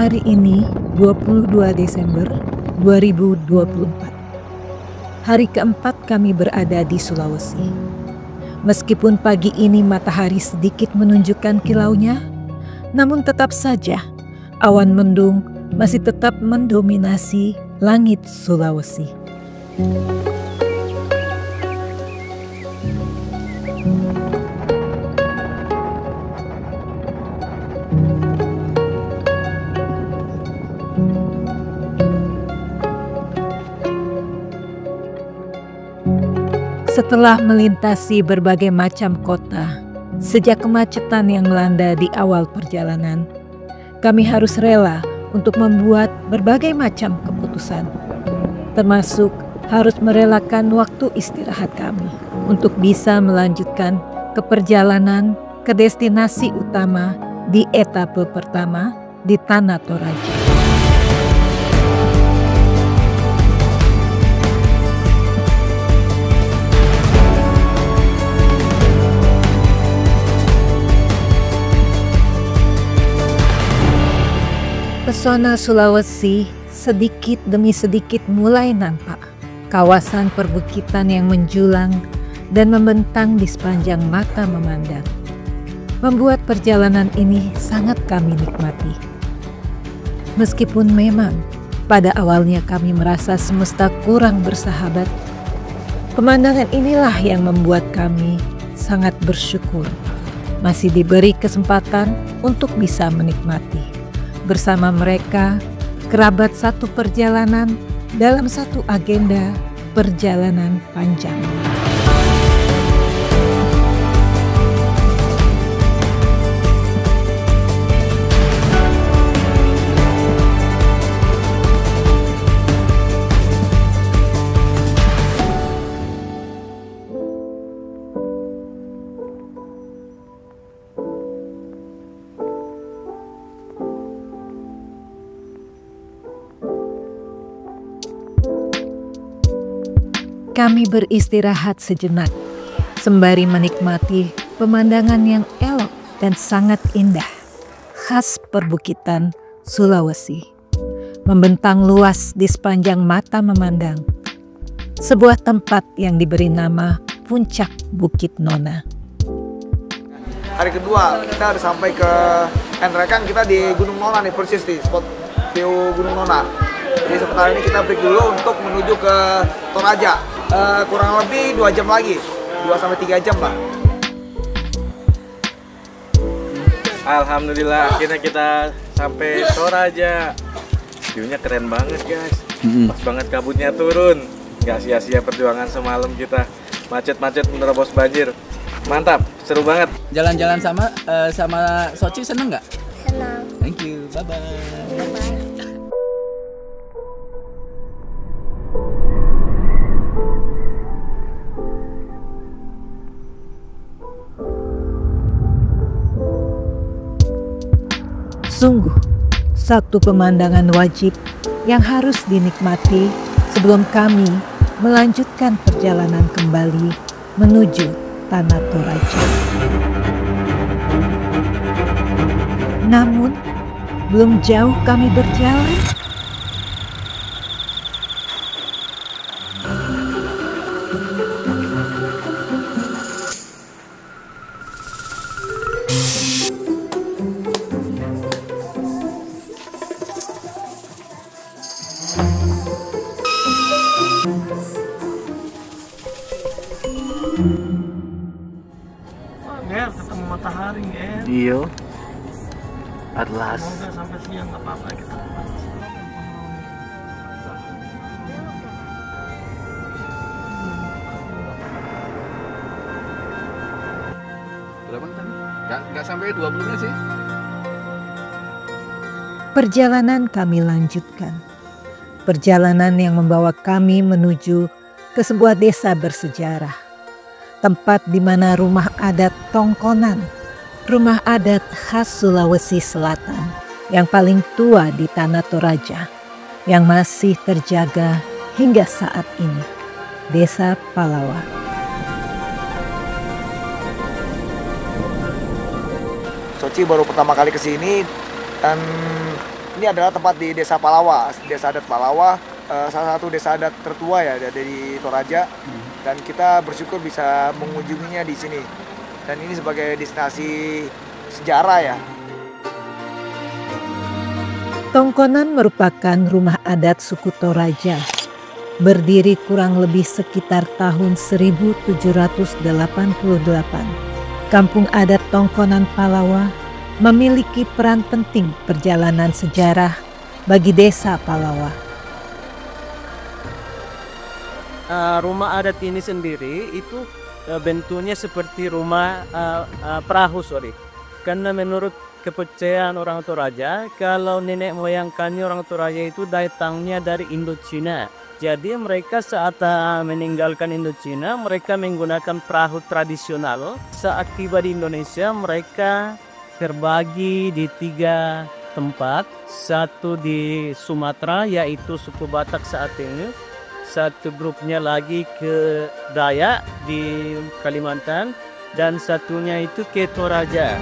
Hari ini 22 Desember 2024. Hari keempat kami berada di Sulawesi. Meskipun pagi ini matahari sedikit menunjukkan kilaunya, namun tetap saja awan mendung masih tetap mendominasi langit Sulawesi. Setelah melintasi berbagai macam kota, sejak kemacetan yang melanda di awal perjalanan, kami harus rela untuk membuat berbagai macam keputusan, termasuk harus merelakan waktu istirahat kami untuk bisa melanjutkan ke perjalanan ke destinasi utama di etape pertama di Tanah Toraja. Pesona Sulawesi sedikit demi sedikit mulai nampak. Kawasan perbukitan yang menjulang dan membentang di sepanjang mata memandang membuat perjalanan ini sangat kami nikmati. Meskipun memang pada awalnya kami merasa semesta kurang bersahabat, pemandangan inilah yang membuat kami sangat bersyukur masih diberi kesempatan untuk bisa menikmati bersama mereka, kerabat satu perjalanan dalam satu agenda perjalanan panjang. Kami beristirahat sejenak, sembari menikmati pemandangan yang elok dan sangat indah, khas perbukitan Sulawesi. Membentang luas di sepanjang mata memandang, sebuah tempat yang diberi nama Puncak Bukit Nona. Hari kedua kita udah sampai ke Enrekan, kita di Gunung Nona nih, persis di spot view Gunung Nona. Jadi sementara ini kita break dulu untuk menuju ke Toraja. Kurang lebih 2 jam lagi, 2-3 jam lah. Alhamdulillah akhirnya kita sampai Toraja. View-nya keren banget guys. Pas banget kabutnya turun. Gak sia-sia perjuangan semalam kita macet-macet menerobos banjir. Mantap, seru banget. Jalan-jalan sama Soci seneng nggak? Senang. Thank you, bye-bye. Bye-bye. Sungguh, satu pemandangan wajib yang harus dinikmati sebelum kami melanjutkan perjalanan kembali menuju Tanah Toraja. Namun, belum jauh kami berjalan, Ketemu matahari, Iya. Atlas. Semoga sampai siang nggak apa-apa kita. Berapa tadi? Nggak sampai 20 menit sih. perjalanan kami lanjutkan. Perjalanan yang membawa kami menuju ke sebuah desa bersejarah. Tempat di mana rumah adat Tongkonan, rumah adat khas Sulawesi Selatan yang paling tua di Tanah Toraja, yang masih terjaga hingga saat ini, Desa Palawa. Soci baru pertama kali kesini dan Ini adalah tempat di Desa Palawa, Desa adat Palawa, salah satu desa adat tertua ya dari Toraja. Dan kita bersyukur bisa mengunjunginya di sini. Dan ini sebagai destinasi sejarah ya. Tongkonan merupakan rumah adat suku Toraja. Berdiri kurang lebih sekitar tahun 1788. Kampung adat Tongkonan Palawa memiliki peran penting perjalanan sejarah bagi desa Palawa. Rumah adat ini sendiri itu bentuknya seperti rumah perahu, karena menurut kepercayaan orang Toraja, kalau nenek moyang kami orang Toraja itu datangnya dari Indochina. Jadi mereka saat meninggalkan Indochina, mereka menggunakan perahu tradisional. Saat tiba di Indonesia, mereka terbagi di 3 tempat. Satu di Sumatera, yaitu suku Batak saat ini. Satu grupnya lagi ke Dayak di Kalimantan. Dan satunya itu ke Toraja.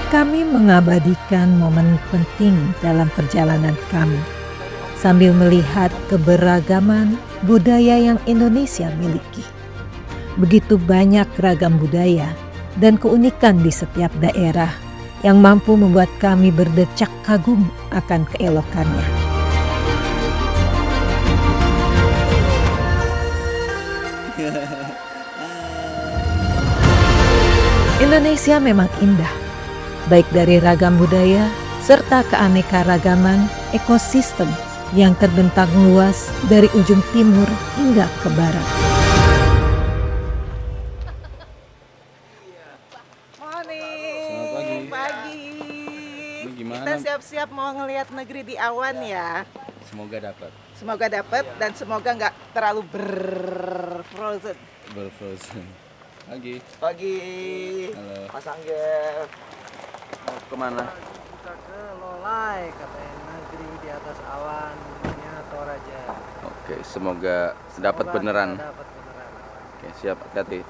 Kami mengabadikan momen penting dalam perjalanan kami, sambil melihat keberagaman budaya yang Indonesia miliki. Begitu banyak ragam budaya dan keunikan di setiap daerah yang mampu membuat kami berdecak kagum akan keelokannya. Indonesia memang indah, baik dari ragam budaya serta keanekaragaman ekosistem yang terbentang luas dari ujung timur hingga ke barat. Pagi. Ini gimana? Kita siap-siap mau ngelihat negeri di awan ya. Semoga dapat. Semoga dapat dan semoga nggak terlalu berfrozen. Pagi. Halo. Mas Angger. Mau kemana? Kita ke Lolai, katanya negeri di atas awan, namanya Toraja. Oke, semoga dapat beneran. Dapat beneran. Oke, siap, hati-hati.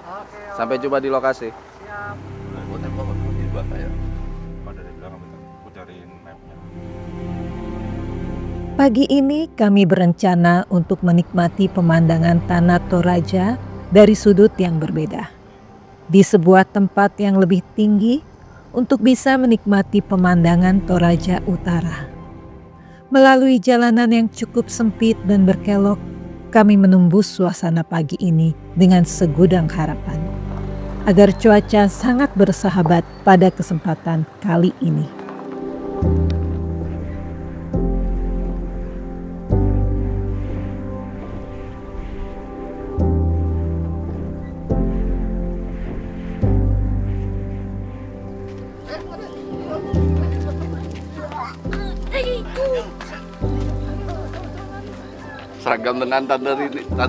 Oke. Sampai jumpa di lokasi. Siap. Pagi ini kami berencana untuk menikmati pemandangan tanah Toraja dari sudut yang berbeda. Di sebuah tempat yang lebih tinggi untuk bisa menikmati pemandangan Toraja Utara. Melalui jalanan yang cukup sempit dan berkelok, kami menembus suasana pagi ini dengan segudang harapan agar cuaca sangat bersahabat pada kesempatan kali ini. Seragam dengan tante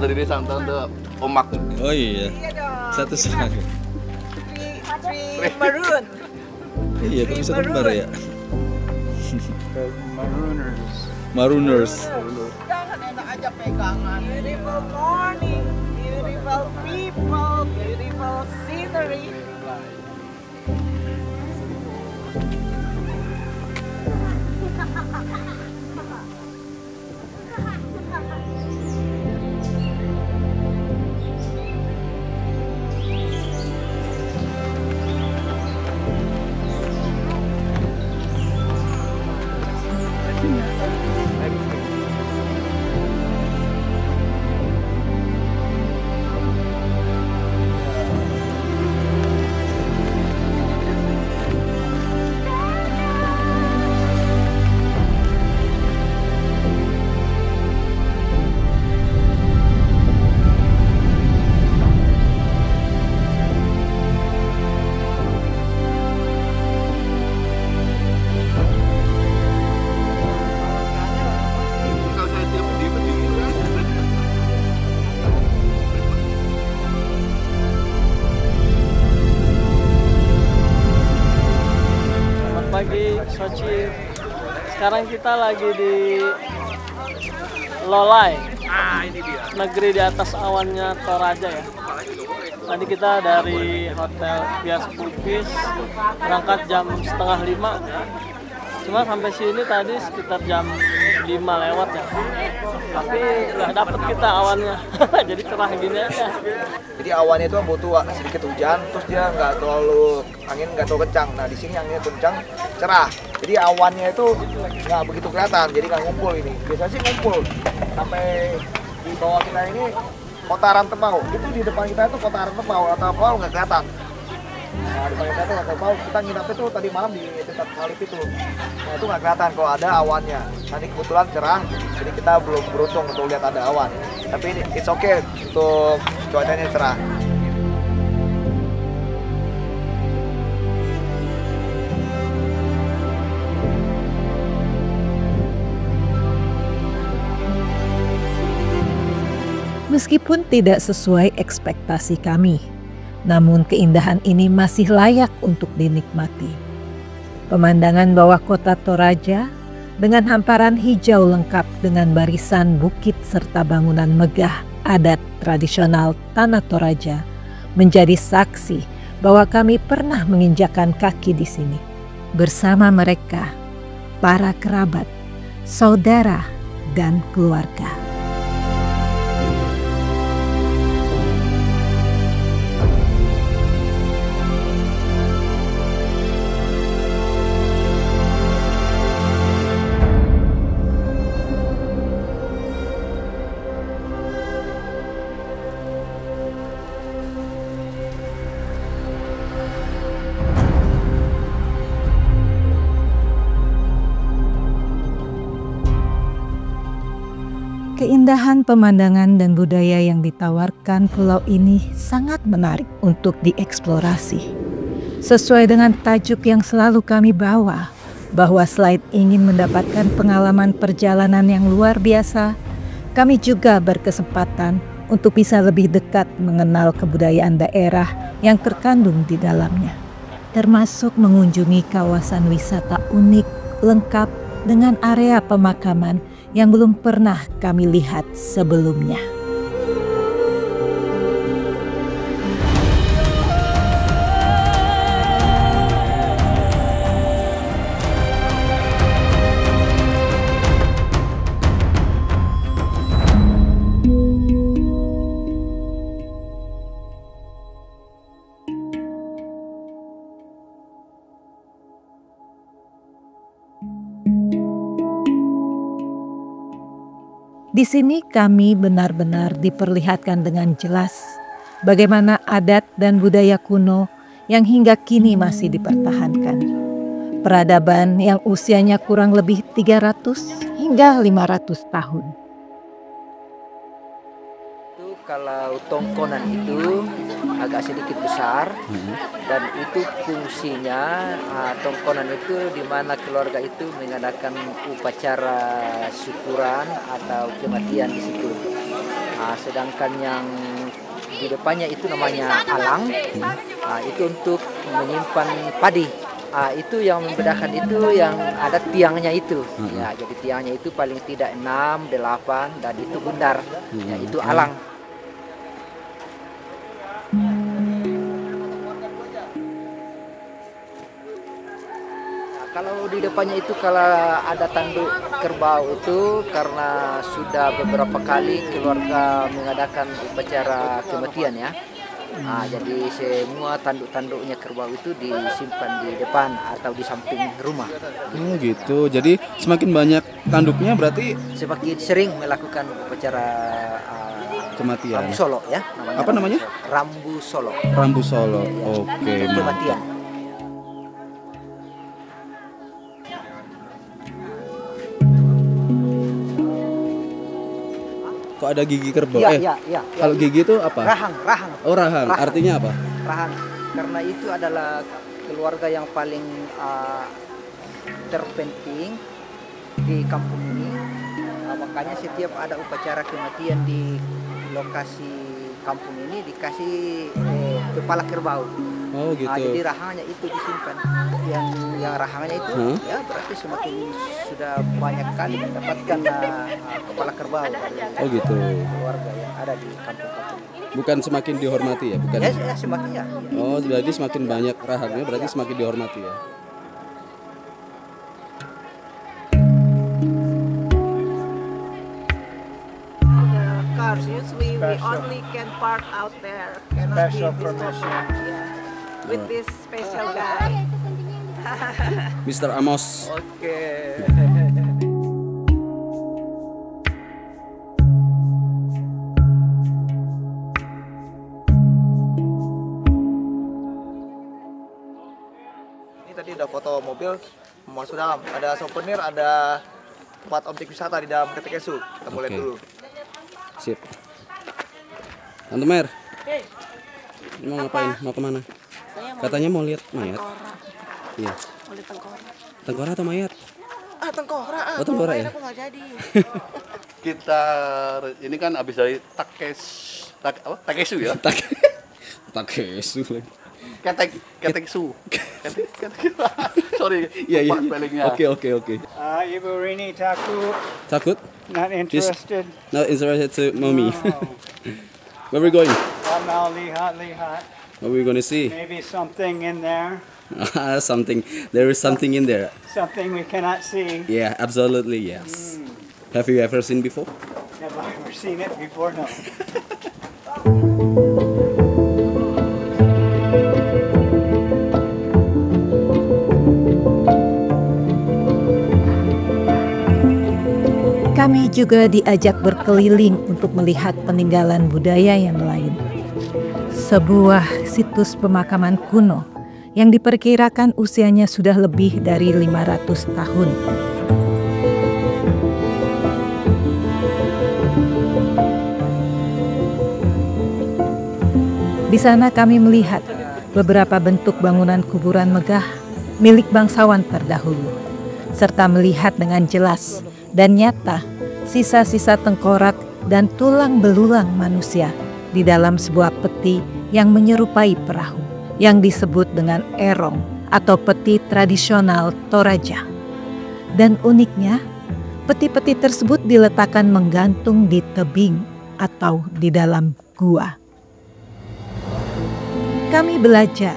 Rini sama tante Omak. Oh iya, Iya dong. satu seragam. Three maroon. Iya, kok bisa kembar ya? Marooners. Jangan enak aja pegangan. Beautiful morning, beautiful people, beautiful scenery. Pagi, Sochi. Sekarang kita lagi di Lolai, negeri di atas awannya Toraja ya. Tadi kita dari Hotel Pias Pulpis berangkat jam 4:30. Cuma sampai sini tadi sekitar jam 5 lewat ya. Tapi nggak dapet kita awannya. Jadi cerah gini aja. Jadi awannya itu butuh sedikit hujan, terus dia nggak terlalu angin nggak terlalu kencang. Nah di sini anginnya kencang, cerah. Jadi awannya itu nggak begitu kelihatan, jadi nggak ngumpul ini. Biasanya sih ngumpul sampai di bawah kita ini kotaran tembau. Itu di depan kita itu kotaran tembau atau apa nggak kelihatan. Nah, di depan kita itu nggak tembau. Kita nginap itu tadi malam di dekat Salib itu. Nah itu nggak kelihatan kalau ada awannya. Nanti kebetulan cerah, jadi kita belum beruntung untuk lihat ada awan. Tapi it's okay untuk cuacanya cerah. Meskipun tidak sesuai ekspektasi kami, namun keindahan ini masih layak untuk dinikmati. Pemandangan bawah kota Toraja dengan hamparan hijau lengkap dengan barisan bukit serta bangunan megah adat tradisional Tanah Toraja menjadi saksi bahwa kami pernah menginjakan kaki di sini bersama mereka, para kerabat, saudara, dan keluarga. Keindahan pemandangan dan budaya yang ditawarkan pulau ini sangat menarik untuk dieksplorasi. Sesuai dengan tajuk yang selalu kami bawa, bahwa selain ingin mendapatkan pengalaman perjalanan yang luar biasa, kami juga berkesempatan untuk bisa lebih dekat mengenal kebudayaan daerah yang terkandung di dalamnya, termasuk mengunjungi kawasan wisata unik lengkap dengan area pemakaman yang belum pernah kami lihat sebelumnya. Di sini kami benar-benar diperlihatkan dengan jelas bagaimana adat dan budaya kuno yang hingga kini masih dipertahankan. Peradaban yang usianya kurang lebih 300 hingga 500 tahun. Kalau tongkonan itu agak sedikit besar dan itu fungsinya tongkonan itu di mana keluarga itu mengadakan upacara syukuran atau kematian di situ. Sedangkan yang di depannya itu namanya alang, itu untuk menyimpan padi. Itu yang membedakan itu yang ada tiangnya itu. Ya, jadi tiangnya itu paling tidak 6, 8 dan itu bundar. Ya, itu alang. Kalau di depannya itu kalau ada tanduk kerbau itu karena sudah beberapa kali keluarga mengadakan upacara kematian ya. Jadi semua tanduk-tanduknya kerbau itu disimpan di depan atau di samping rumah. Oh gitu. Jadi semakin banyak tanduknya berarti semakin sering melakukan upacara kematian. Rambu Solo ya namanya. Apa namanya? Rambu Solo. Rambu Solo. Ya, Oke. Kematian. Kok ada gigi kerbau? Ya. Kalau gigi itu apa? Rahang. Oh, rahang. Artinya apa? Rahang. Karena itu adalah keluarga yang paling terpenting di kampung ini. Makanya setiap ada upacara kematian di lokasi kampung ini dikasih kepala kerbau. Oh gitu. Jadi rahangnya itu disimpan. Yang rahangnya itu ya berarti semakin sudah banyak kali mendapatkan kepala kerbau dari gitu. keluarga yang ada di kampung-kampung ini. Bukan semakin dihormati ya, bukan. Ya semakin ya. Oh, berarti semakin banyak rahangnya, berarti semakin dihormati ya. The cars usually we only can park out there. Cannot be in this corner. Yeah. With this special guy. Mr. Amos. Oke. Ini tadi udah foto mobil masuk dalam. Ada souvenir, ada tempat objek wisata di dalam PT Kesu. Kita boleh Oke. dulu. Sip. Tante Mer. Ini mau ngapain? Mau kemana? Katanya mau lihat mayat. Iya. Mau lihat tengkorak. Tengkorak atau mayat? Tengkorak. Oh, tengkorak ya? Aku nggak jadi. Kita ini kan habis dari Takesu ya. Takesu lagi. Keteksu. Sorry, Iya, iya. lupa spellingnya. Oke. Ibu Rini Takut? not interested. Not interested to mommy. Where we going? Now lihat. What are we gonna see? Maybe something in there. Something. There is something in there. Something we cannot see. Yeah, absolutely yes. Have you ever seen before? Have I ever seen it before? No. Kami juga diajak berkeliling untuk melihat peninggalan budaya yang lain. Sebuah situs pemakaman kuno yang diperkirakan usianya sudah lebih dari 500 tahun. Di sana kami melihat beberapa bentuk bangunan kuburan megah milik bangsawan terdahulu, serta melihat dengan jelas dan nyata sisa-sisa tengkorak dan tulang belulang manusia di dalam sebuah peti yang menyerupai perahu yang disebut dengan erong atau peti tradisional Toraja. Dan uniknya, peti-peti tersebut diletakkan menggantung di tebing atau di dalam gua. Kami belajar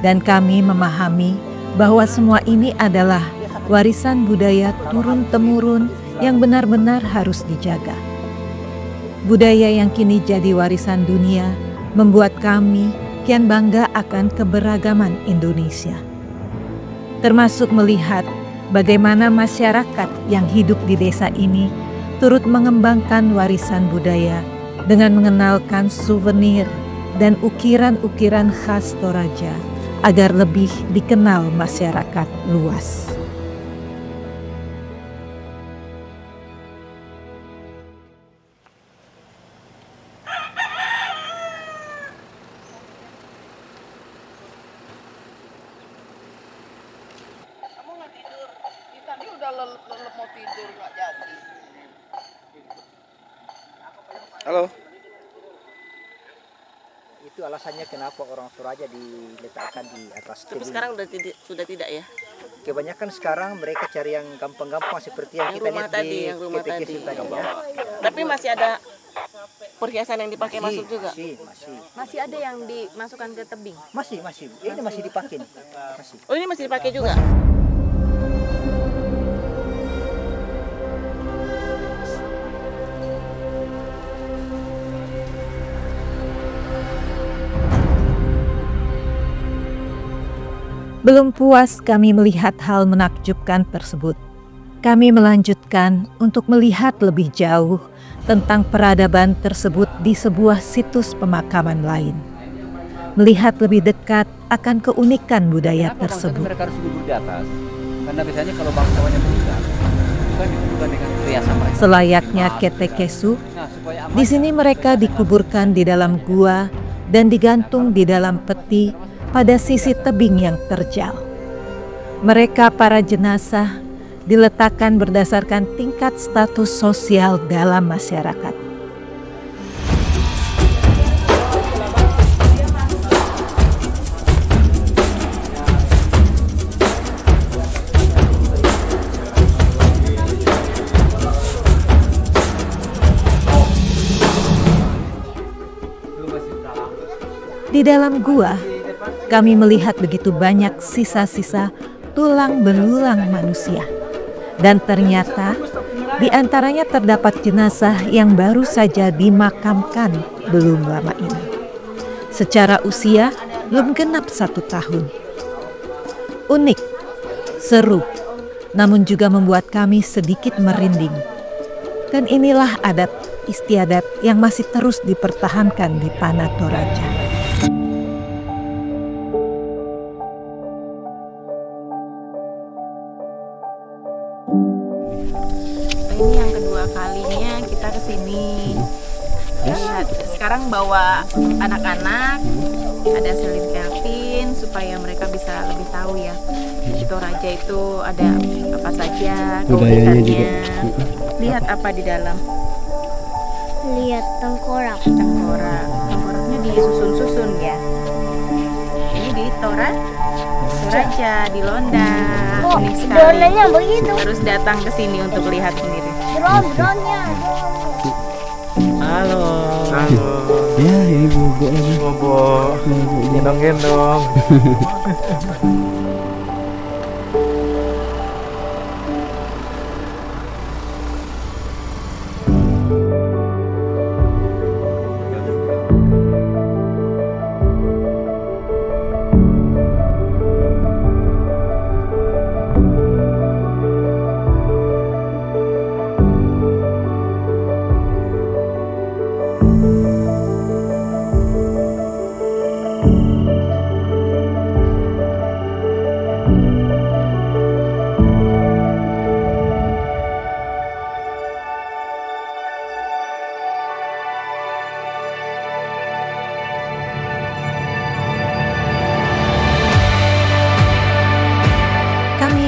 dan kami memahami bahwa semua ini adalah warisan budaya turun-temurun yang benar-benar harus dijaga. Budaya yang kini jadi warisan dunia membuat kami kian bangga akan keberagaman Indonesia. Termasuk melihat bagaimana masyarakat yang hidup di desa ini turut mengembangkan warisan budaya dengan mengenalkan souvenir dan ukiran-ukiran khas Toraja agar lebih dikenal masyarakat luas. Halo. Itu alasannya kenapa orang Toraja diletakkan di atas Tapi tebing. sekarang sudah tidak ya? Kebanyakan sekarang mereka cari yang gampang-gampang seperti yang kita rumah lihat tadi, di yang rumah KTKS tadi. tadi ya. Tapi masih ada perhiasan yang dipakai masuk juga? Masih. Masih ada yang dimasukkan ke tebing. Masih. Ini masih dipakai. Masih. Oh, ini masih dipakai juga? Belum puas kami melihat hal menakjubkan tersebut. Kami melanjutkan untuk melihat lebih jauh tentang peradaban tersebut di sebuah situs pemakaman lain. Melihat lebih dekat akan keunikan budaya tersebut. Mereka harus duduk di atas. Karena biasanya kalau bangsawannya meninggal, itu kan dikuburkan dengan perhiasan mereka. Selayaknya Ketekesu, di sini mereka dikuburkan di dalam gua dan digantung di dalam peti pada sisi tebing yang terjal. Mereka para jenazah diletakkan berdasarkan tingkat status sosial dalam masyarakat. Di dalam gua, kami melihat begitu banyak sisa-sisa tulang belulang manusia. Dan ternyata di antaranya terdapat jenazah yang baru saja dimakamkan belum lama ini. Secara usia belum genap 1 tahun. Unik, seru, namun juga membuat kami sedikit merinding. Dan inilah adat istiadat yang masih terus dipertahankan di Panah Toraja. Ini yang kedua kalinya kita kesini. Lihat, sekarang bawa anak-anak, ada Selim Kelvin supaya mereka bisa lebih tahu ya. Di Toraja itu ada apa saja keunikannya. Lihat apa di dalam. Lihat tengkorak. Tengkoraknya disusun-susun ya. Ini di Toraja, di Londa. Unik sekali. Dronenya begitu. Harus datang ke sini untuk lihat sendiri. Drone-nya. Halo. Ya, ini bobo lagi. Bobo. Gendong-gendong.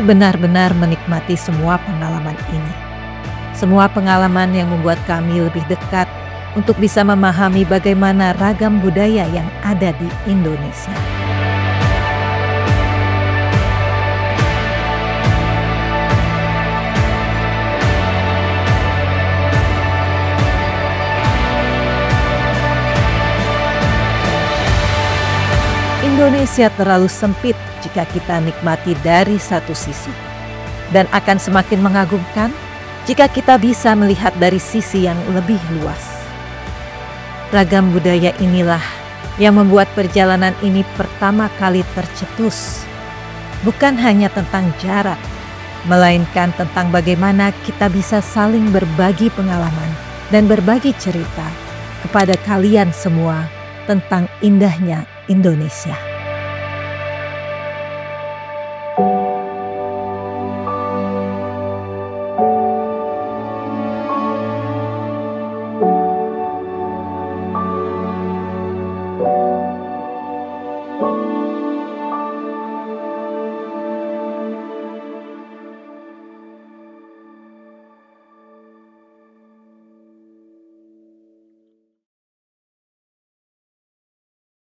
Benar-benar menikmati semua pengalaman ini. Semua pengalaman yang membuat kami lebih dekat untuk bisa memahami bagaimana ragam budaya yang ada di Indonesia. Indonesia terlalu sempit jika kita nikmati dari satu sisi, dan akan semakin mengagumkan jika kita bisa melihat dari sisi yang lebih luas. Ragam budaya inilah yang membuat perjalanan ini pertama kali tercetus. Bukan hanya tentang jarak, melainkan tentang bagaimana kita bisa saling berbagi pengalaman dan berbagi cerita kepada kalian semua tentang indahnya Indonesia.